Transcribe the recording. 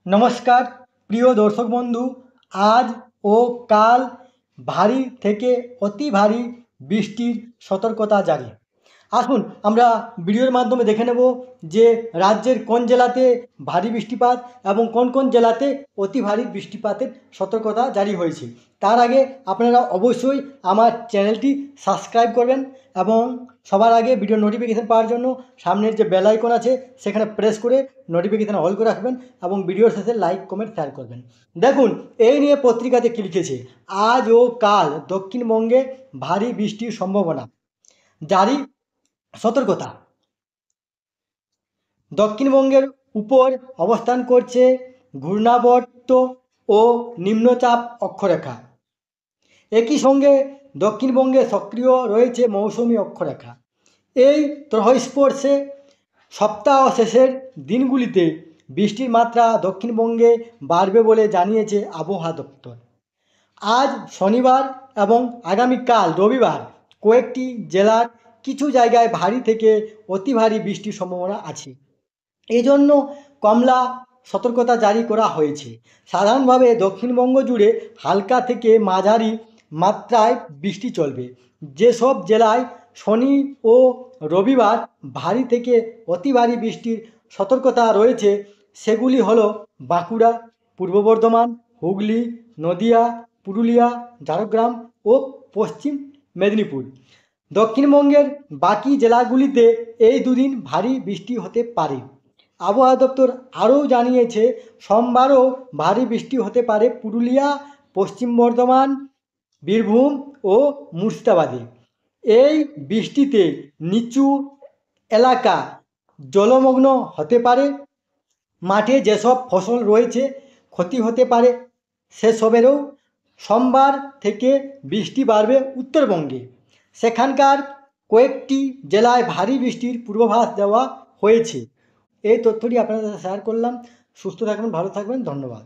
নমস্কার প্রিয় দর্শক বন্ধু, আজ ও কাল ভারী থেকে অতি ভারী বৃষ্টির সতর্কতা জারি। আসুন আমরা ভিডিওর মাধ্যমে দেখে নেব যে রাজ্যের কোন জেলাতে ভারী বৃষ্টিপাত এবং কোন কোন জেলাতে অতি ভারী বৃষ্টিপাতের সতর্কতা জারি হয়েছে। তার আগে আপনারা অবশ্যই আমার চ্যানেলটি সাবস্ক্রাইব করবেন এবং সবার আগে ভিডিও নোটিফিকেশান পাওয়ার জন্য সামনের যে বেল আইকন আছে সেখানে প্রেস করে নোটিফিকেশান অল করে রাখবেন এবং ভিডিওর শেষে লাইক কমেন্ট শেয়ার করবেন। দেখুন এই নিয়ে পত্রিকাতে কী লিখেছে, আজ ও কাল দক্ষিণবঙ্গে ভারী বৃষ্টির সম্ভাবনা, জারি সতর্কতা। দক্ষিণবঙ্গের উপর অবস্থান করছে ঘূর্ণাবর্ত ও নিম্নচাপ অক্ষরেখা। একই সঙ্গে দক্ষিণবঙ্গে সক্রিয় রয়েছে মৌসুমি অক্ষরেখা। এই ত্রয়োস্পর্শে সপ্তাহ শেষের দিনগুলিতে বৃষ্টির মাত্রা দক্ষিণবঙ্গে বাড়বে বলে জানিয়েছে আবহাওয়া দপ্তর। আজ শনিবার এবং আগামীকাল রবিবার কয়েকটি জেলার কিছু জায়গায় ভারী থেকে অতি ভারী বৃষ্টির সম্ভাবনা আছে। এই জন্য কমলা সতর্কতা জারি করা হয়েছে। সাধারণভাবে দক্ষিণবঙ্গ জুড়ে হালকা থেকে মাঝারি মাত্রায় বৃষ্টি চলবে। যেসব জেলায় শনি ও রবিবার ভারী থেকে অতি ভারী বৃষ্টির সতর্কতা রয়েছে সেগুলি হলো বাঁকুড়া, পূর্ব বর্ধমান, হুগলি, নদিয়া, পুরুলিয়া, ঝাড়গ্রাম ও পশ্চিম মেদিনীপুর। দক্ষিণবঙ্গের বাকি জেলাগুলিতে এই দুদিন ভারী বৃষ্টি হতে পারে। আবহাওয়া দপ্তর আরও জানিয়েছে সোমবারও ভারী বৃষ্টি হতে পারে পুরুলিয়া, পশ্চিম বর্ধমান, বীরভূম ও মুর্শিদাবাদে। এই বৃষ্টিতে নিচু এলাকা জলমগ্ন হতে পারে, মাঠে যেসব ফসল রয়েছে ক্ষতি হতে পারে সেসবেরও। সোমবার থেকে বৃষ্টি বাড়বে উত্তরবঙ্গে, সেখানকার কয়েকটি জেলায় ভারী বৃষ্টির পূর্বাভাস দেওয়া হয়েছে। এই তথ্যটি আপনাদের সাথে শেয়ার করলাম। সুস্থ থাকবেন, ভালো থাকবেন, ধন্যবাদ।